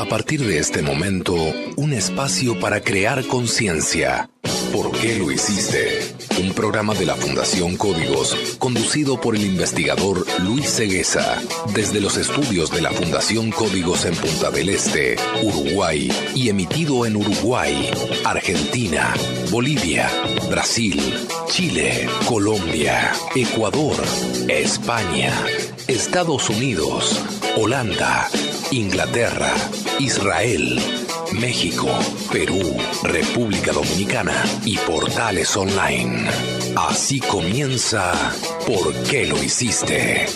A partir de este momento, un espacio para crear conciencia. ¿Por qué lo hiciste? Un programa de la Fundación Códigos, conducido por el investigador Luis Cegueza, desde los estudios de la Fundación Códigos en Punta del Este, Uruguay, y emitido en Uruguay, Argentina, Bolivia, Brasil, Chile, Colombia, Ecuador, España, Estados Unidos, Holanda, Inglaterra, Israel, México, Perú, República Dominicana y portales online. Así comienza ¿Por qué lo hiciste?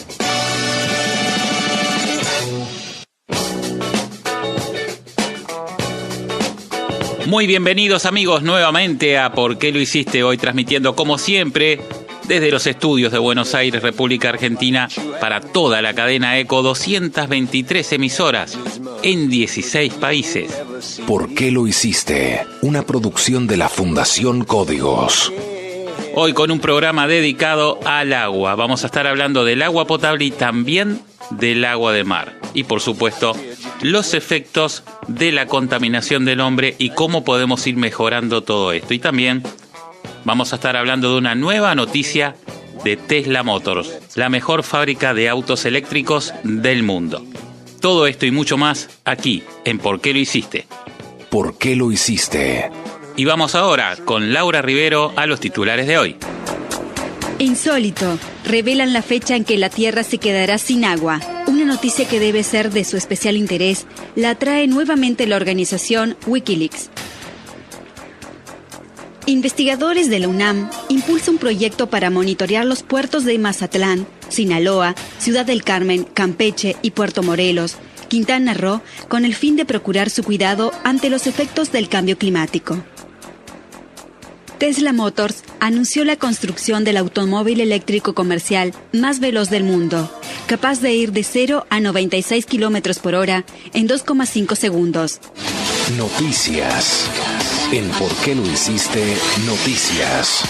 Muy bienvenidos amigos nuevamente a ¿Por qué lo hiciste? Hoy transmitiendo como siempre desde los estudios de Buenos Aires, República Argentina, para toda la cadena ECO, 223 emisoras en 16 países. ¿Por qué lo hiciste? Una producción de la Fundación Códigos. Hoy con un programa dedicado al agua. Vamos a estar hablando del agua potable y también del agua de mar. Y por supuesto, los efectos de la contaminación del hombre y cómo podemos ir mejorando todo esto. Y también vamos a estar hablando de una nueva noticia de Tesla Motors, la mejor fábrica de autos eléctricos del mundo. Todo esto y mucho más aquí en ¿Por qué lo hiciste? ¿Por qué lo hiciste? Y vamos ahora con Laura Rivero a los titulares de hoy. Insólito. Revelan la fecha en que la Tierra se quedará sin agua. Una noticia que debe ser de su especial interés la trae nuevamente la organización Wikileaks. Investigadores de la UNAM impulsan un proyecto para monitorear los puertos de Mazatlán, Sinaloa, Ciudad del Carmen, Campeche y Puerto Morelos, Quintana Roo, con el fin de procurar su cuidado ante los efectos del cambio climático. Tesla Motors anunció la construcción del automóvil eléctrico comercial más veloz del mundo, capaz de ir de 0 a 96 kilómetros por hora en 2,5 segundos. Noticias. En ¿Por qué lo hiciste? Noticias.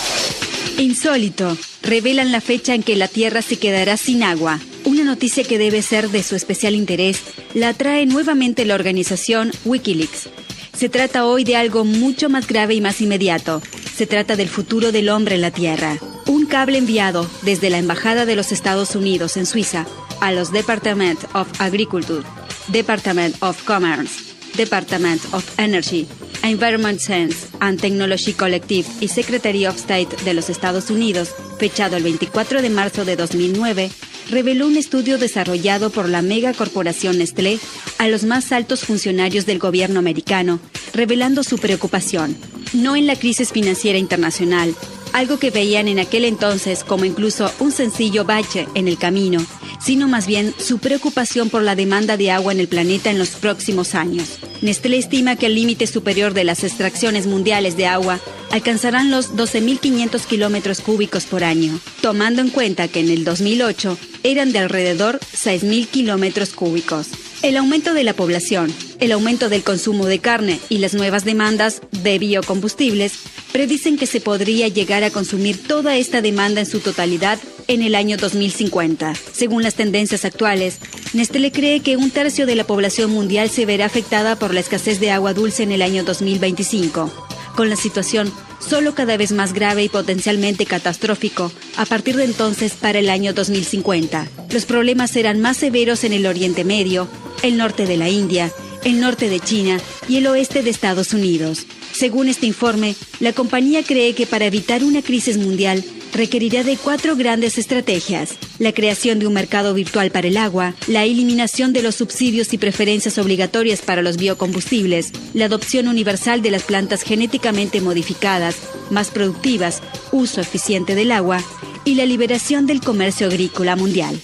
Insólito. Revelan la fecha en que la Tierra se quedará sin agua. Una noticia que debe ser de su especial interés la trae nuevamente la organización Wikileaks. Se trata hoy de algo mucho más grave y más inmediato. Se trata del futuro del hombre en la Tierra. Un cable enviado desde la Embajada de los Estados Unidos en Suiza a los Department of Agriculture, Department of Commerce, Department of Energy, Environment Science and Technology Collective y Secretary of State de los Estados Unidos, fechado el 24 de marzo de 2009, reveló un estudio desarrollado por la megacorporación Nestlé a los más altos funcionarios del gobierno americano, revelando su preocupación, no en la crisis financiera internacional, algo que veían en aquel entonces como incluso un sencillo bache en el camino, sino más bien su preocupación por la demanda de agua en el planeta en los próximos años. Nestlé estima que el límite superior de las extracciones mundiales de agua alcanzarán los 12.500 kilómetros cúbicos por año, tomando en cuenta que en el 2008 eran de alrededor 6.000 kilómetros cúbicos. El aumento de la población, el aumento del consumo de carne y las nuevas demandas de biocombustibles predicen que se podría llegar a consumir toda esta demanda en su totalidad en el año 2050. Según las tendencias actuales, Nestlé cree que un tercio de la población mundial se verá afectada por la escasez de agua dulce en el año 2025, con la situación solo cada vez más grave y potencialmente catastrófico a partir de entonces para el año 2050. Los problemas serán más severos en el Oriente Medio, el norte de la India, el norte de China y el oeste de Estados Unidos. Según este informe, la compañía cree que para evitar una crisis mundial requerirá de 4 grandes estrategias: la creación de un mercado virtual para el agua, la eliminación de los subsidios y preferencias obligatorias para los biocombustibles, la adopción universal de las plantas genéticamente modificadas, más productivas, uso eficiente del agua y la liberación del comercio agrícola mundial.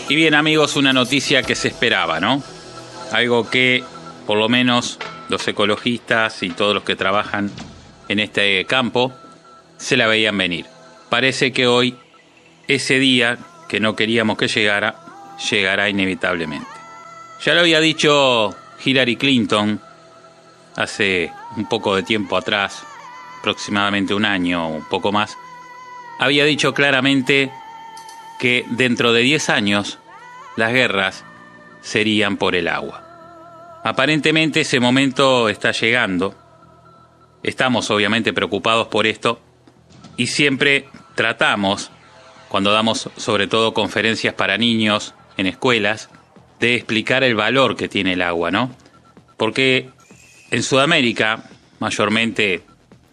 Y bien amigos, una noticia que se esperaba, ¿no? Algo que por lo menos los ecologistas y todos los que trabajan en este campo se la veían venir. Parece que hoy ese día que no queríamos que llegara, llegará inevitablemente. Ya lo había dicho Hillary Clinton hace un poco de tiempo atrás, aproximadamente un año o un poco más. Había dicho claramente que dentro de 10 años las guerras serían por el agua. Aparentemente ese momento está llegando. Estamos obviamente preocupados por esto y siempre tratamos, cuando damos sobre todo conferencias para niños en escuelas, de explicar el valor que tiene el agua, ¿no? Porque en Sudamérica, mayormente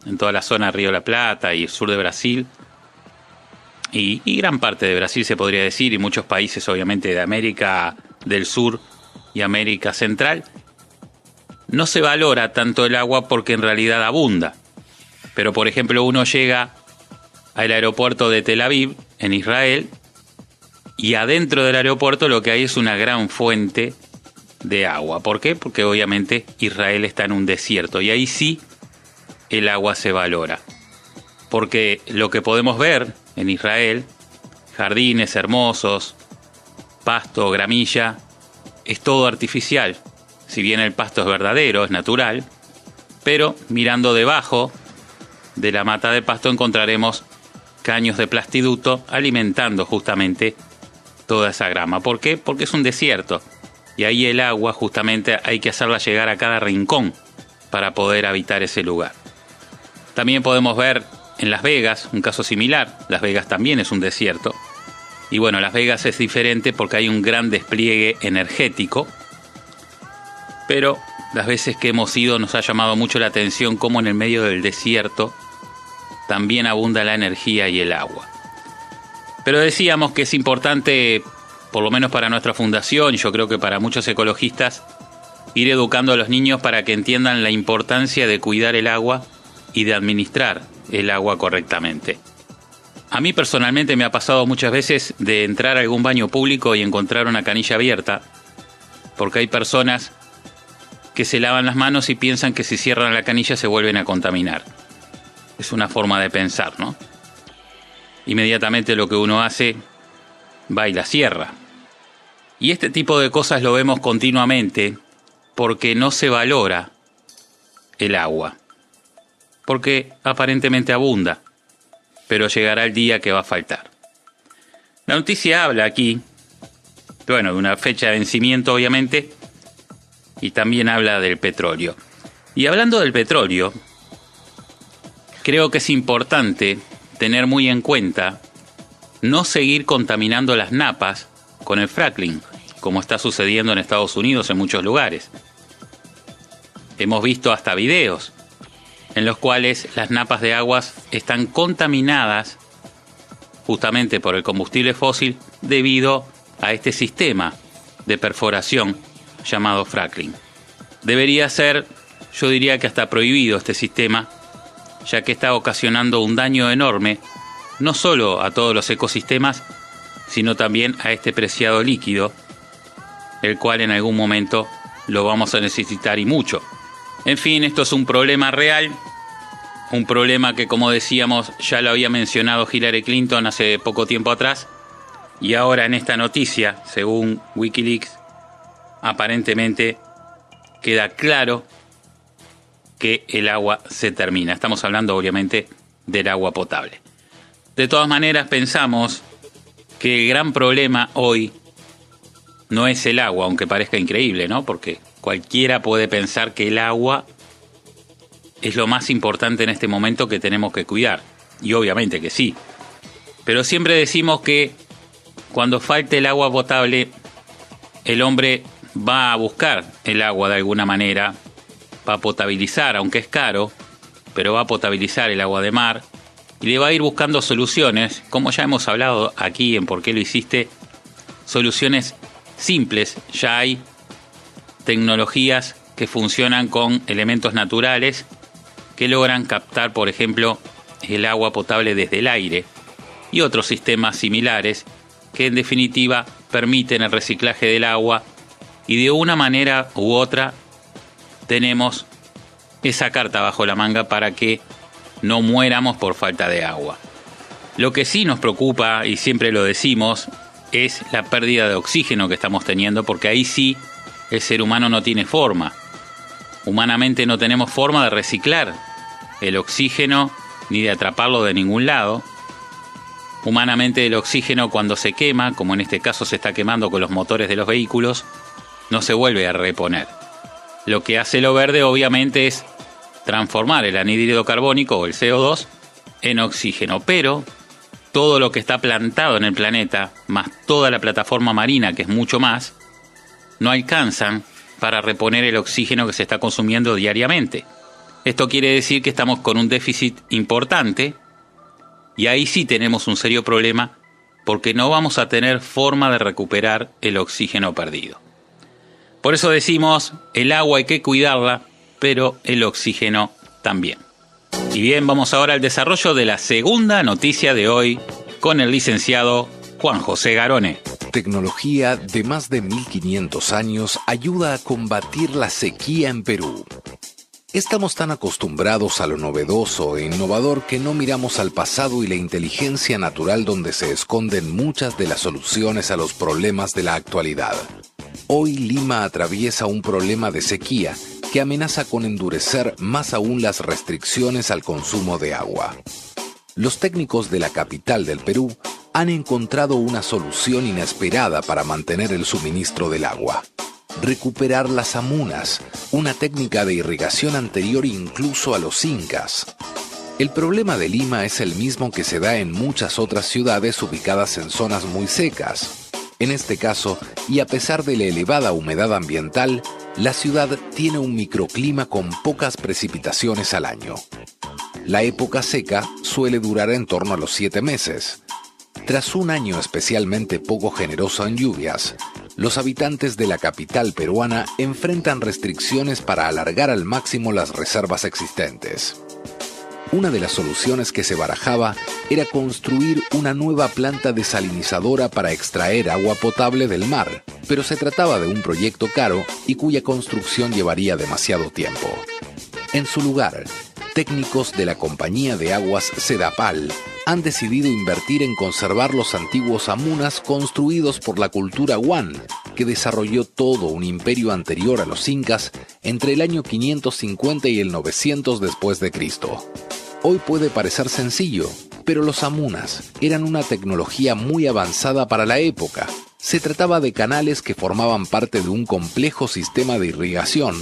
en toda la zona de Río de la Plata y el sur de Brasil, y gran parte de Brasil se podría decir, y muchos países obviamente de América del Sur y América Central, no se valora tanto el agua porque en realidad abunda. Pero por ejemplo uno llega al aeropuerto de Tel Aviv, en Israel, y adentro del aeropuerto lo que hay es una gran fuente de agua. ¿Por qué? Porque obviamente Israel está en un desierto y ahí sí el agua se valora. Porque lo que podemos ver en Israel, jardines hermosos, pasto, gramilla, es todo artificial. Si bien el pasto es verdadero, es natural, pero mirando debajo de la mata de pasto encontraremos caños de plastiducto alimentando justamente toda esa grama. ¿Por qué? Porque es un desierto y ahí el agua justamente hay que hacerla llegar a cada rincón para poder habitar ese lugar. También podemos ver en Las Vegas un caso similar. Las Vegas también es un desierto. Y bueno, Las Vegas es diferente porque hay un gran despliegue energético. Pero las veces que hemos ido nos ha llamado mucho la atención cómo en el medio del desierto también abunda la energía y el agua. Pero decíamos que es importante, por lo menos para nuestra fundación, y yo creo que para muchos ecologistas, ir educando a los niños para que entiendan la importancia de cuidar el agua y de administrar el agua correctamente. A mí personalmente me ha pasado muchas veces de entrar a algún baño público y encontrar una canilla abierta, porque hay personas que se lavan las manos y piensan que si cierran la canilla se vuelven a contaminar. Es una forma de pensar, ¿no? Inmediatamente lo que uno hace, va y la cierra. Y este tipo de cosas lo vemos continuamente porque no se valora el agua. Porque aparentemente abunda, pero llegará el día que va a faltar. La noticia habla aquí, bueno, de una fecha de vencimiento obviamente, y también habla del petróleo. Y hablando del petróleo, creo que es importante tener muy en cuenta no seguir contaminando las napas con el fracking, como está sucediendo en Estados Unidos en muchos lugares. Hemos visto hasta videos en los cuales las napas de aguas están contaminadas justamente por el combustible fósil debido a este sistema de perforación llamado fracking. Debería ser, yo diría que hasta prohibido este sistema, ya que está ocasionando un daño enorme, no solo a todos los ecosistemas, sino también a este preciado líquido, el cual en algún momento lo vamos a necesitar y mucho. En fin, esto es un problema real, un problema que, como decíamos, ya lo había mencionado Hillary Clinton hace poco tiempo atrás, y ahora en esta noticia, según Wikileaks, aparentemente queda claro que el agua se termina. Estamos hablando obviamente del agua potable. De todas maneras pensamos que el gran problema hoy no es el agua, aunque parezca increíble, ¿no? Porque cualquiera puede pensar que el agua es lo más importante en este momento que tenemos que cuidar. Y obviamente que sí. Pero siempre decimos que cuando falte el agua potable, el hombre va a buscar el agua de alguna manera, va a potabilizar, aunque es caro, pero va a potabilizar el agua de mar y le va a ir buscando soluciones, como ya hemos hablado aquí en ¿Por qué lo hiciste? Soluciones simples. Ya hay tecnologías que funcionan con elementos naturales que logran captar, por ejemplo, el agua potable desde el aire y otros sistemas similares que en definitiva permiten el reciclaje del agua. Y de una manera u otra tenemos esa carta bajo la manga para que no muéramos por falta de agua. Lo que sí nos preocupa, y siempre lo decimos, es la pérdida de oxígeno que estamos teniendo, porque ahí sí el ser humano no tiene forma. Humanamente no tenemos forma de reciclar el oxígeno ni de atraparlo de ningún lado. Humanamente el oxígeno cuando se quema, como en este caso se está quemando con los motores de los vehículos, no se vuelve a reponer. Lo que hace lo verde obviamente es transformar el anhídrido carbónico o el CO2 en oxígeno, pero todo lo que está plantado en el planeta, más toda la plataforma marina, que es mucho más, no alcanzan para reponer el oxígeno que se está consumiendo diariamente. Esto quiere decir que estamos con un déficit importante y ahí sí tenemos un serio problema porque no vamos a tener forma de recuperar el oxígeno perdido. Por eso decimos, el agua hay que cuidarla, pero el oxígeno también. Y bien, vamos ahora al desarrollo de la segunda noticia de hoy con el licenciado Juan José Garone. Tecnología de más de 1500 años ayuda a combatir la sequía en Perú. Estamos tan acostumbrados a lo novedoso e innovador que no miramos al pasado y la inteligencia natural donde se esconden muchas de las soluciones a los problemas de la actualidad. Hoy Lima atraviesa un problema de sequía que amenaza con endurecer más aún las restricciones al consumo de agua. Los técnicos de la capital del Perú han encontrado una solución inesperada para mantener el suministro del agua. Recuperar las amunas, una técnica de irrigación anterior incluso a los incas. El problema de Lima es el mismo que se da en muchas otras ciudades ubicadas en zonas muy secas. En este caso, y a pesar de la elevada humedad ambiental, la ciudad tiene un microclima con pocas precipitaciones al año. La época seca suele durar en torno a los 7 meses. Tras un año especialmente poco generoso en lluvias, los habitantes de la capital peruana enfrentan restricciones para alargar al máximo las reservas existentes. Una de las soluciones que se barajaba era construir una nueva planta desalinizadora para extraer agua potable del mar, pero se trataba de un proyecto caro y cuya construcción llevaría demasiado tiempo. En su lugar, técnicos de la compañía de aguas Sedapal han decidido invertir en conservar los antiguos amunas construidos por la cultura Huan, que desarrolló todo un imperio anterior a los incas entre el año 550 y el 900 después de Cristo. Hoy puede parecer sencillo, pero los amunas eran una tecnología muy avanzada para la época. Se trataba de canales que formaban parte de un complejo sistema de irrigación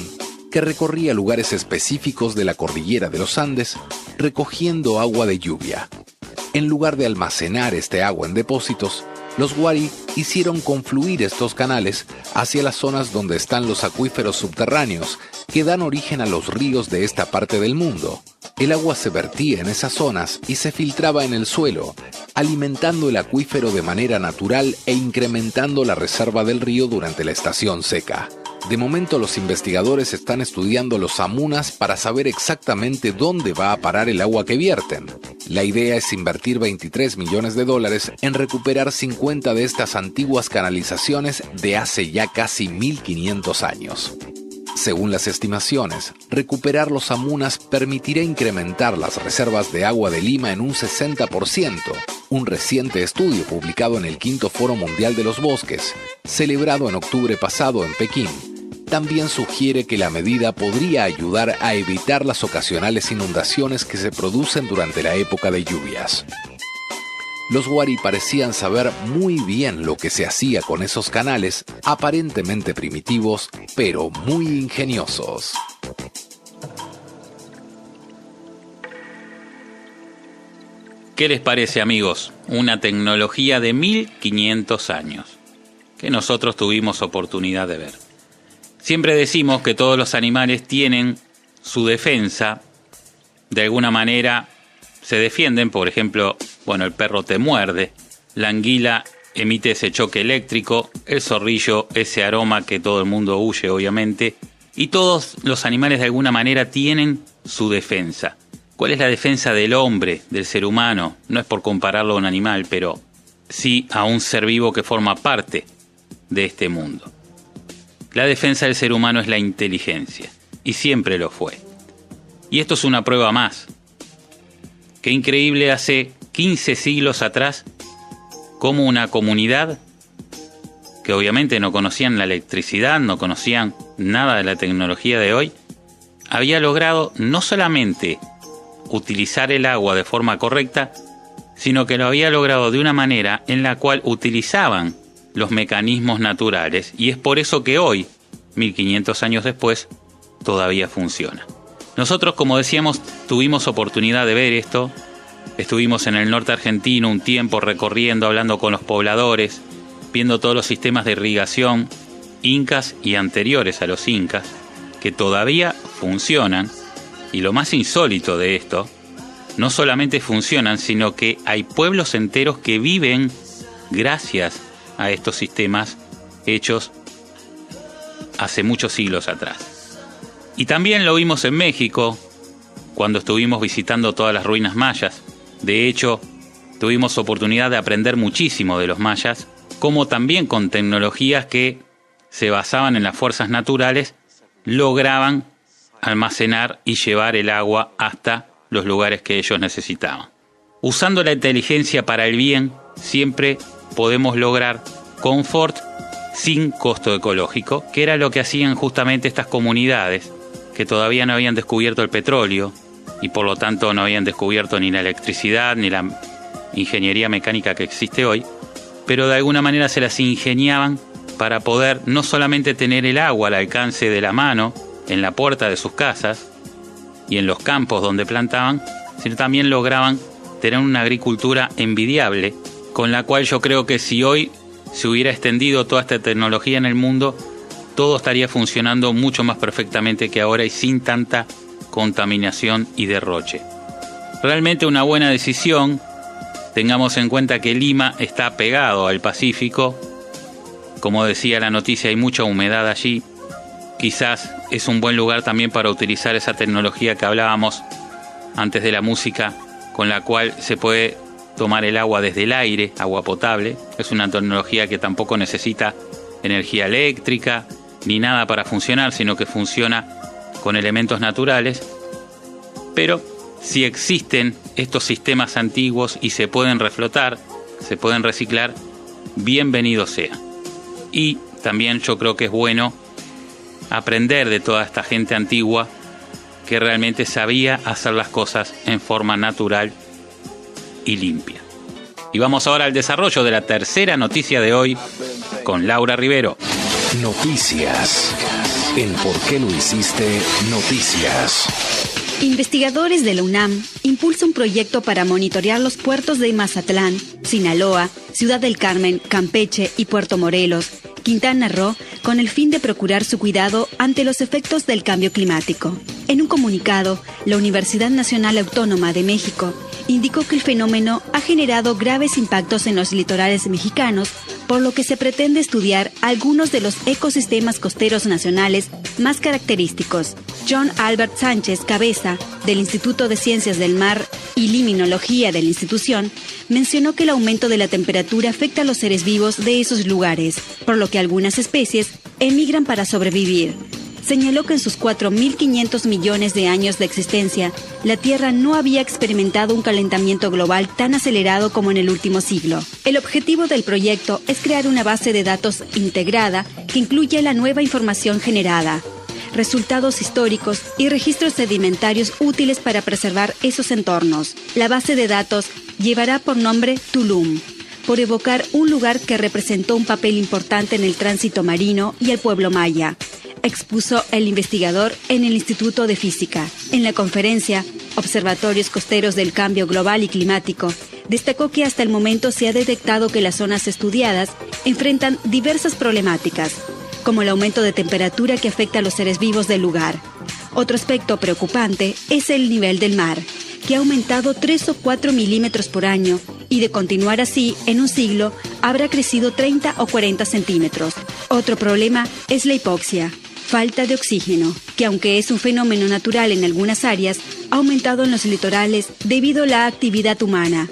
que recorría lugares específicos de la cordillera de los Andes, recogiendo agua de lluvia. En lugar de almacenar este agua en depósitos, los Wari hicieron confluir estos canales hacia las zonas donde están los acuíferos subterráneos que dan origen a los ríos de esta parte del mundo. El agua se vertía en esas zonas y se filtraba en el suelo, alimentando el acuífero de manera natural e incrementando la reserva del río durante la estación seca. De momento los investigadores están estudiando los amunas para saber exactamente dónde va a parar el agua que vierten. La idea es invertir $23 millones en recuperar 50 de estas antiguas canalizaciones de hace ya casi 1500 años. Según las estimaciones, recuperar los amunas permitirá incrementar las reservas de agua de Lima en un 60%. Un reciente estudio publicado en el V Foro Mundial de los Bosques, celebrado en octubre pasado en Pekín, también sugiere que la medida podría ayudar a evitar las ocasionales inundaciones que se producen durante la época de lluvias. Los Wari parecían saber muy bien lo que se hacía con esos canales, aparentemente primitivos, pero muy ingeniosos. ¿Qué les parece, amigos? Una tecnología de 1500 años, que nosotros tuvimos oportunidad de ver. Siempre decimos que todos los animales tienen su defensa, de alguna manera se defienden, por ejemplo, el perro te muerde, la anguila emite ese choque eléctrico, el zorrillo ese aroma que todo el mundo huye, obviamente, y todos los animales de alguna manera tienen su defensa. ¿Cuál es la defensa del hombre, del ser humano? No es por compararlo a un animal, pero sí a un ser vivo que forma parte de este mundo. La defensa del ser humano es la inteligencia, y siempre lo fue. Y esto es una prueba más. Qué increíble, hace 15 siglos atrás, cómo una comunidad que obviamente no conocían la electricidad, no conocían nada de la tecnología de hoy, había logrado no solamente utilizar el agua de forma correcta, sino que lo había logrado de una manera en la cual utilizaban los mecanismos naturales, y es por eso que hoy, 1500 años después, todavía funciona. Nosotros, como decíamos, tuvimos oportunidad de ver esto. Estuvimos en el norte argentino un tiempo recorriendo, hablando con los pobladores, viendo todos los sistemas de irrigación incas y anteriores a los incas, que todavía funcionan. Y lo más insólito de esto, no solamente funcionan, sino que hay pueblos enteros que viven gracias a estos sistemas hechos hace muchos siglos atrás. Y también lo vimos en México, cuando estuvimos visitando todas las ruinas mayas. De hecho, tuvimos oportunidad de aprender muchísimo de los mayas, como también con tecnologías que se basaban en las fuerzas naturales, lograban almacenar y llevar el agua hasta los lugares que ellos necesitaban. Usando la inteligencia para el bien, siempre podemos lograr confort sin costo ecológico, que era lo que hacían justamente estas comunidades que todavía no habían descubierto el petróleo y por lo tanto no habían descubierto ni la electricidad ni la ingeniería mecánica que existe hoy, pero de alguna manera se las ingeniaban para poder no solamente tener el agua al alcance de la mano en la puerta de sus casas y en los campos donde plantaban, sino también lograban tener una agricultura envidiable, con la cual yo creo que si hoy se hubiera extendido toda esta tecnología en el mundo, todo estaría funcionando mucho más perfectamente que ahora y sin tanta contaminación y derroche. Realmente una buena decisión. Tengamos en cuenta que Lima está pegado al Pacífico. Como decía la noticia, hay mucha humedad allí. Quizás es un buen lugar también para utilizar esa tecnología que hablábamos antes de la música, con la cual se puede tomar el agua desde el aire, agua potable. Es una tecnología que tampoco necesita energía eléctrica ni nada para funcionar, sino que funciona con elementos naturales. Pero si existen estos sistemas antiguos y se pueden reflotar, se pueden reciclar, bienvenido sea. Y también yo creo que es bueno aprender de toda esta gente antigua que realmente sabía hacer las cosas en forma natural y limpia. Y vamos ahora al desarrollo de la tercera noticia de hoy con Laura Rivero. Noticias. En ¿Por qué lo hiciste? Noticias. Investigadores de la UNAM impulsan un proyecto para monitorear los puertos de Mazatlán, Sinaloa, Ciudad del Carmen, Campeche y Puerto Morelos, Quintana Roo, con el fin de procurar su cuidado ante los efectos del cambio climático. En un comunicado, la Universidad Nacional Autónoma de México indicó que el fenómeno ha generado graves impactos en los litorales mexicanos, por lo que se pretende estudiar algunos de los ecosistemas costeros nacionales más característicos. John Albert Sánchez Cabeza, del Instituto de Ciencias del Mar y Liminología de la institución, mencionó que el aumento de la temperatura afecta a los seres vivos de esos lugares, por lo que algunas especies emigran para sobrevivir. Señaló que en sus 4.500 millones de años de existencia, la Tierra no había experimentado un calentamiento global tan acelerado como en el último siglo. El objetivo del proyecto es crear una base de datos integrada que incluya la nueva información generada, resultados históricos y registros sedimentarios útiles para preservar esos entornos. La base de datos llevará por nombre Tulum, por evocar un lugar que representó un papel importante en el tránsito marino y el pueblo maya, expuso el investigador en el Instituto de Física. En la conferencia Observatorios Costeros del Cambio Global y Climático, destacó que hasta el momento se ha detectado que las zonas estudiadas enfrentan diversas problemáticas, como el aumento de temperatura que afecta a los seres vivos del lugar. Otro aspecto preocupante es el nivel del mar, que ha aumentado 3 o 4 milímetros por año y de continuar así, en un siglo, habrá crecido 30 o 40 centímetros. Otro problema es la hipoxia, falta de oxígeno, que aunque es un fenómeno natural en algunas áreas, ha aumentado en los litorales debido a la actividad humana.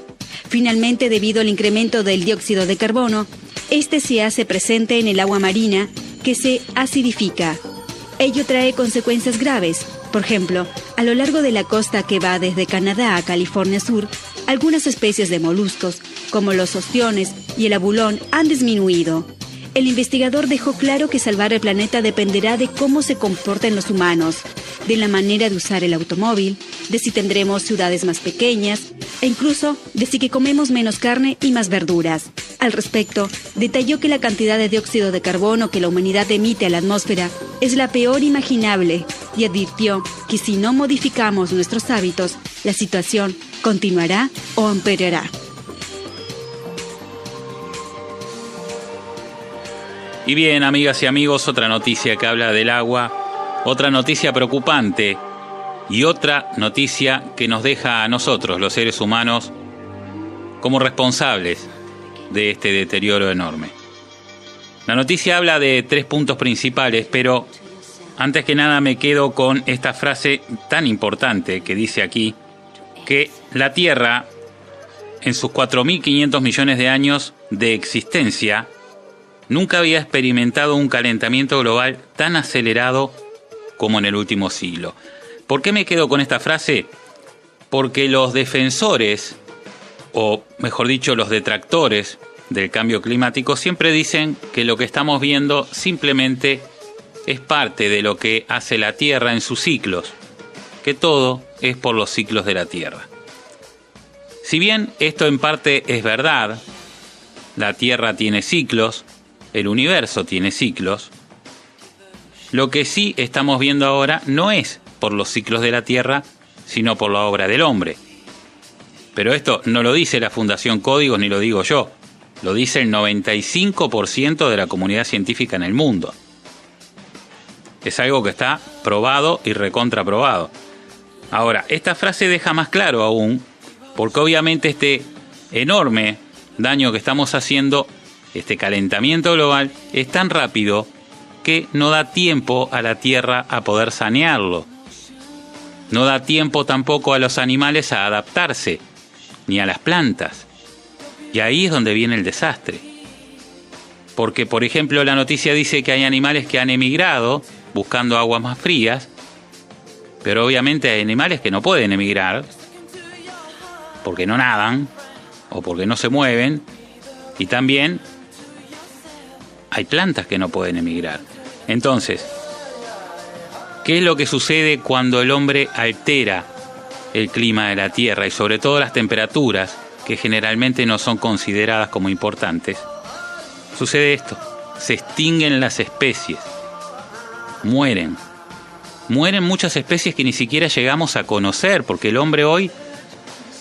Finalmente, debido al incremento del dióxido de carbono, este se hace presente en el agua marina, que se acidifica. Ello trae consecuencias graves. Por ejemplo, a lo largo de la costa que va desde Canadá a California Sur, algunas especies de moluscos, como los ostiones y el abulón, han disminuido. El investigador dejó claro que salvar el planeta dependerá de cómo se comporten los humanos. de la manera de usar el automóvil, de si tendremos ciudades más pequeñas e incluso de si que comemos menos carne y más verduras. Al respecto, detalló que la cantidad de dióxido de carbono que la humanidad emite a la atmósfera es la peor imaginable y advirtió que si no modificamos nuestros hábitos, la situación continuará o empeorará. Y bien, amigas y amigos, otra noticia que habla del agua, otra noticia preocupante y otra noticia que nos deja a nosotros, los seres humanos, como responsables de este deterioro enorme. La noticia habla de 3 puntos principales, pero antes que nada me quedo con esta frase tan importante que dice aquí, que la Tierra, en sus 4.500 millones de años de existencia, nunca había experimentado un calentamiento global tan acelerado como en el último siglo. ¿Por qué me quedo con esta frase? Porque los defensores, o mejor dicho, los detractores del cambio climático, siempre dicen que lo que estamos viendo simplemente es parte de lo que hace la Tierra en sus ciclos, que todo es por los ciclos de la Tierra. Si bien esto en parte es verdad, la Tierra tiene ciclos, el universo tiene ciclos, lo que sí estamos viendo ahora no es por los ciclos de la Tierra, sino por la obra del hombre. Pero esto no lo dice la Fundación Códigos ni lo digo yo, lo dice el 95% de la comunidad científica en el mundo. Es algo que está probado y recontraprobado. Ahora, esta frase deja más claro aún, porque obviamente este enorme daño que estamos haciendo, este calentamiento global, es tan rápido que no da tiempo a la Tierra a poder sanearlo. No da tiempo tampoco a los animales a adaptarse, ni a las plantas. Y ahí es donde viene el desastre. Porque, por ejemplo, la noticia dice que hay animales que han emigrado buscando aguas más frías, pero obviamente hay animales que no pueden emigrar porque no nadan o porque no se mueven, y también hay plantas que no pueden emigrar. Entonces, ¿qué es lo que sucede cuando el hombre altera el clima de la Tierra y sobre todo las temperaturas, que generalmente no son consideradas como importantes? Sucede esto: se extinguen las especies, mueren muchas especies que ni siquiera llegamos a conocer, porque el hombre hoy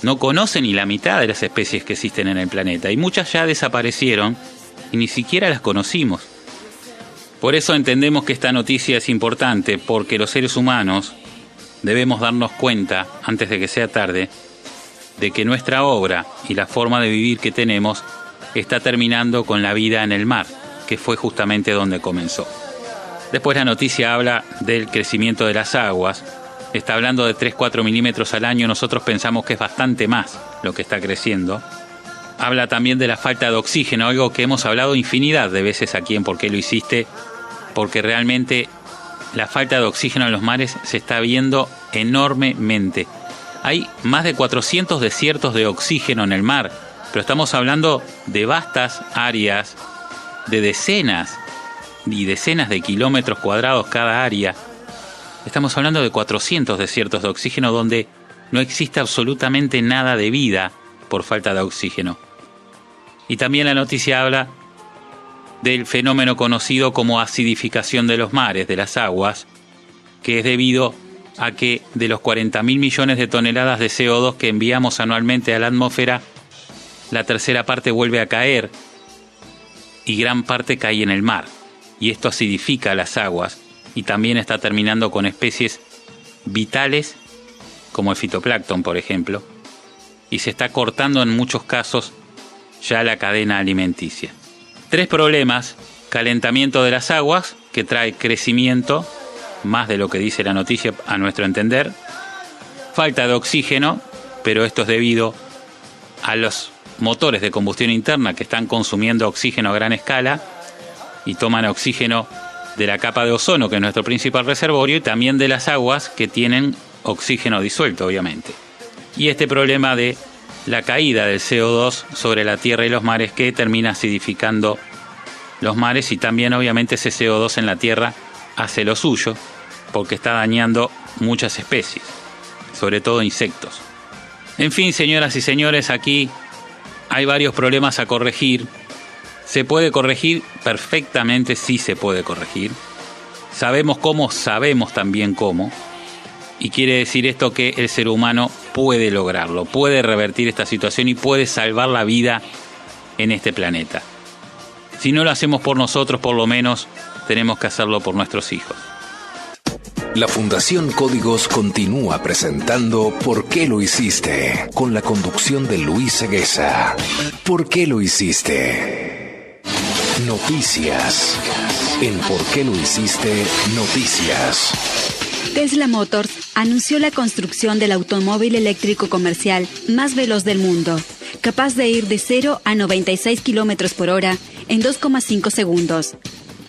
no conoce ni la mitad de las especies que existen en el planeta, y muchas ya desaparecieron y ni siquiera las conocimos. Por eso entendemos que esta noticia es importante, porque los seres humanos debemos darnos cuenta, antes de que sea tarde, de que nuestra obra y la forma de vivir que tenemos está terminando con la vida en el mar, que fue justamente donde comenzó. Después la noticia habla del crecimiento de las aguas. Está hablando de 3-4 milímetros al año. Nosotros pensamos que es bastante más lo que está creciendo. Habla también de la falta de oxígeno, algo que hemos hablado infinidad de veces aquí en ¿Por qué lo hiciste? Porque realmente la falta de oxígeno en los mares se está viendo enormemente. Hay más de 400 desiertos de oxígeno en el mar, pero estamos hablando de vastas áreas, de decenas y decenas de kilómetros cuadrados cada área. Estamos hablando de 400 desiertos de oxígeno donde no existe absolutamente nada de vida por falta de oxígeno. Y también la noticia habla del fenómeno conocido como acidificación de los mares, de las aguas, que es debido a que de los 40.000 millones de toneladas de CO2 que enviamos anualmente a la atmósfera, la tercera parte vuelve a caer y gran parte cae en el mar. Y esto acidifica las aguas y también está terminando con especies vitales como el fitoplancton, por ejemplo, y se está cortando en muchos casos ya la cadena alimenticia. 3 problemas: calentamiento de las aguas, que trae crecimiento, más de lo que dice la noticia a nuestro entender, falta de oxígeno, pero esto es debido a los motores de combustión interna que están consumiendo oxígeno a gran escala y toman oxígeno de la capa de ozono, que es nuestro principal reservorio, y también de las aguas que tienen oxígeno disuelto, obviamente. Y este problema de la caída del CO2 sobre la tierra y los mares, que termina acidificando los mares, y también obviamente ese CO2 en la tierra hace lo suyo, porque está dañando muchas especies, sobre todo insectos. En fin, señoras y señores, aquí hay varios problemas a corregir. ¿Se puede corregir? Perfectamente sí se puede corregir. Sabemos cómo, sabemos también cómo. Y quiere decir esto que el ser humano puede lograrlo, puede revertir esta situación y puede salvar la vida en este planeta. Si no lo hacemos por nosotros, por lo menos tenemos que hacerlo por nuestros hijos. La Fundación Códigos continúa presentando ¿Por qué lo hiciste? Con la conducción de Luis Ceguesa. ¿Por qué lo hiciste? Noticias. En ¿Por qué lo hiciste? Noticias. Tesla Motors anunció la construcción del automóvil eléctrico comercial más veloz del mundo, capaz de ir de 0 a 96 kilómetros por hora en 2,5 segundos.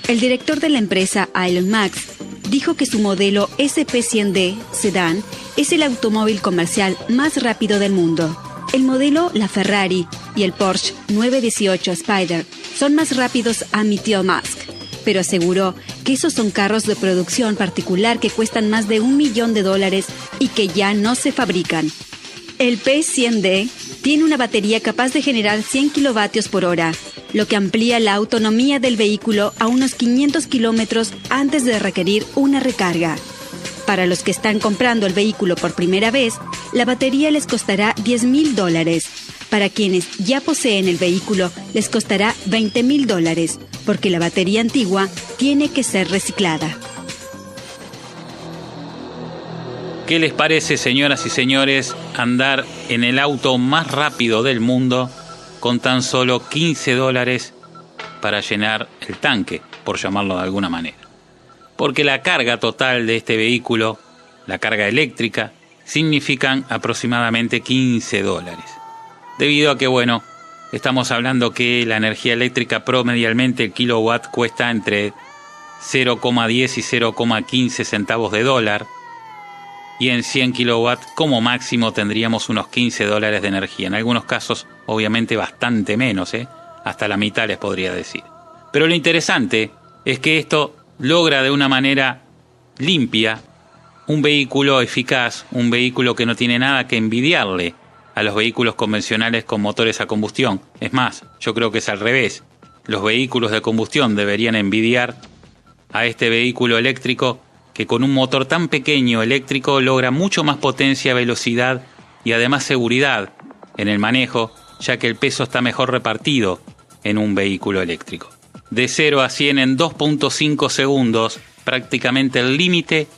El director de la empresa, Elon Musk, dijo que su modelo SP100D Sedan es el automóvil comercial más rápido del mundo. El modelo La Ferrari y el Porsche 918 Spider son más rápidos, admitió Musk, pero aseguró que esos son carros de producción particular que cuestan más de $1 millón y que ya no se fabrican. El P100D tiene una batería capaz de generar 100 kilovatios por hora, lo que amplía la autonomía del vehículo a unos 500 kilómetros antes de requerir una recarga. Para los que están comprando el vehículo por primera vez, la batería les costará $10,000. Para quienes ya poseen el vehículo, les costará $20,000, porque la batería antigua tiene que ser reciclada. ¿Qué les parece, señoras y señores, andar en el auto más rápido del mundo con tan solo $15 para llenar el tanque, por llamarlo de alguna manera? Porque la carga total de este vehículo, la carga eléctrica, significan aproximadamente $15. Debido a que, bueno, estamos hablando que la energía eléctrica promedialmente el kilowatt cuesta entre 0,10 y 0,15 centavos de dólar, y en 100 kilowatts como máximo tendríamos unos $15 de energía. En algunos casos, obviamente, bastante menos, hasta la mitad les podría decir. Pero lo interesante es que esto logra de una manera limpia un vehículo eficaz, un vehículo que no tiene nada que envidiarle a los vehículos convencionales con motores a combustión. Es más, yo creo que es al revés. Los vehículos de combustión deberían envidiar a este vehículo eléctrico que con un motor tan pequeño eléctrico logra mucho más potencia, velocidad y además seguridad en el manejo, ya que el peso está mejor repartido en un vehículo eléctrico. De 0 a 100 en 2.5 segundos, prácticamente el límite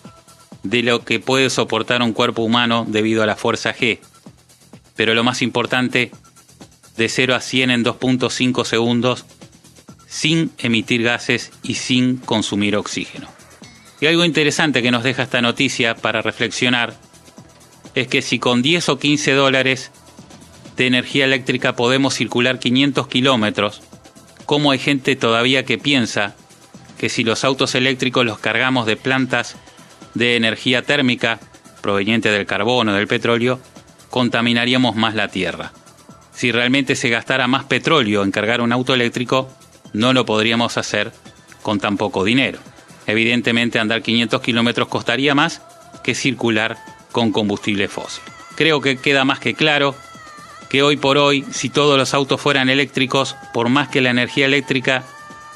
de lo que puede soportar un cuerpo humano debido a la fuerza G. Pero lo más importante, de 0 a 100 en 2.5 segundos, sin emitir gases y sin consumir oxígeno. Y algo interesante que nos deja esta noticia para reflexionar es que si con 10 o 15 dólares de energía eléctrica podemos circular 500 kilómetros, ¿cómo hay gente todavía que piensa que si los autos eléctricos los cargamos de plantas de energía térmica proveniente del carbón o del petróleo, contaminaríamos más la tierra? Si realmente se gastara más petróleo en cargar un auto eléctrico, no lo podríamos hacer con tan poco dinero. Evidentemente, andar 500 kilómetros costaría más que circular con combustible fósil. Creo que queda más que claro que hoy por hoy, si todos los autos fueran eléctricos, por más que la energía eléctrica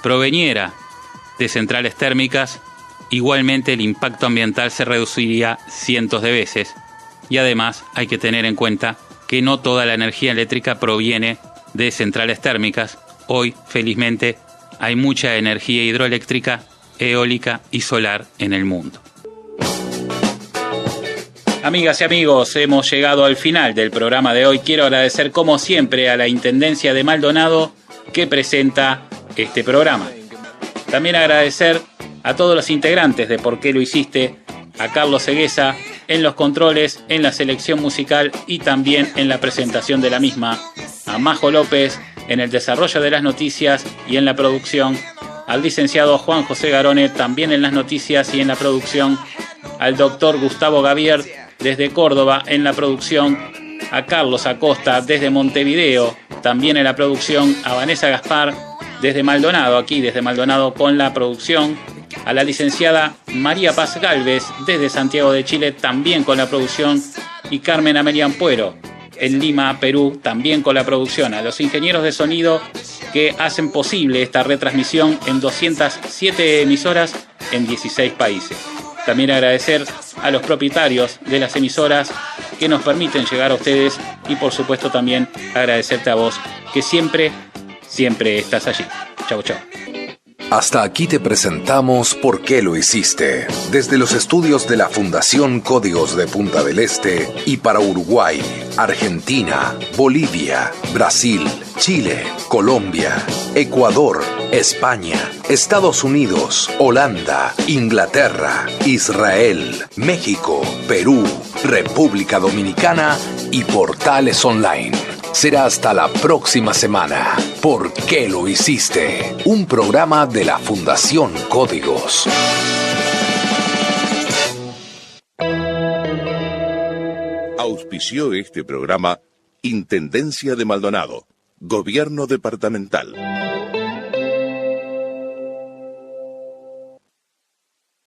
proveniera de centrales térmicas, igualmente el impacto ambiental se reduciría cientos de veces. Y además hay que tener en cuenta que no toda la energía eléctrica proviene de centrales térmicas. Hoy, felizmente, hay mucha energía hidroeléctrica, eólica y solar en el mundo. Amigas y amigos, hemos llegado al final del programa de hoy. Quiero agradecer como siempre a la Intendencia de Maldonado que presenta este programa. También agradecer a todos los integrantes de ¿Por qué lo hiciste? A Carlos Ceguesa en los controles, en la selección musical y también en la presentación de la misma. A Majo López en el desarrollo de las noticias y en la producción. Al licenciado Juan José Garone también en las noticias y en la producción. Al doctor Gustavo Gavier desde Córdoba en la producción. A Carlos Acosta desde Montevideo también en la producción. A Vanessa Gaspar desde Maldonado, aquí desde Maldonado con la producción. a la licenciada María Paz Gálvez desde Santiago de Chile, también con la producción, y Carmen Amelia Ampuero en Lima, Perú, también con la producción, a los ingenieros de sonido que hacen posible esta retransmisión en 207 emisoras en 16 países. También agradecer a los propietarios de las emisoras que nos permiten llegar a ustedes, y por supuesto también agradecerte a vos que siempre estás allí. Chau, chau. Hasta aquí te presentamos ¿Por qué lo hiciste? Desde los estudios de la Fundación Códigos de Punta del Este y para Uruguay, Argentina, Bolivia, Brasil, Chile, Colombia, Ecuador, España, Estados Unidos, Holanda, Inglaterra, Israel, México, Perú, República Dominicana y Portales Online. Será hasta la próxima semana. ¿Por qué lo hiciste? Un programa de la Fundación Códigos. Auspició este programa Intendencia de Maldonado, Gobierno Departamental.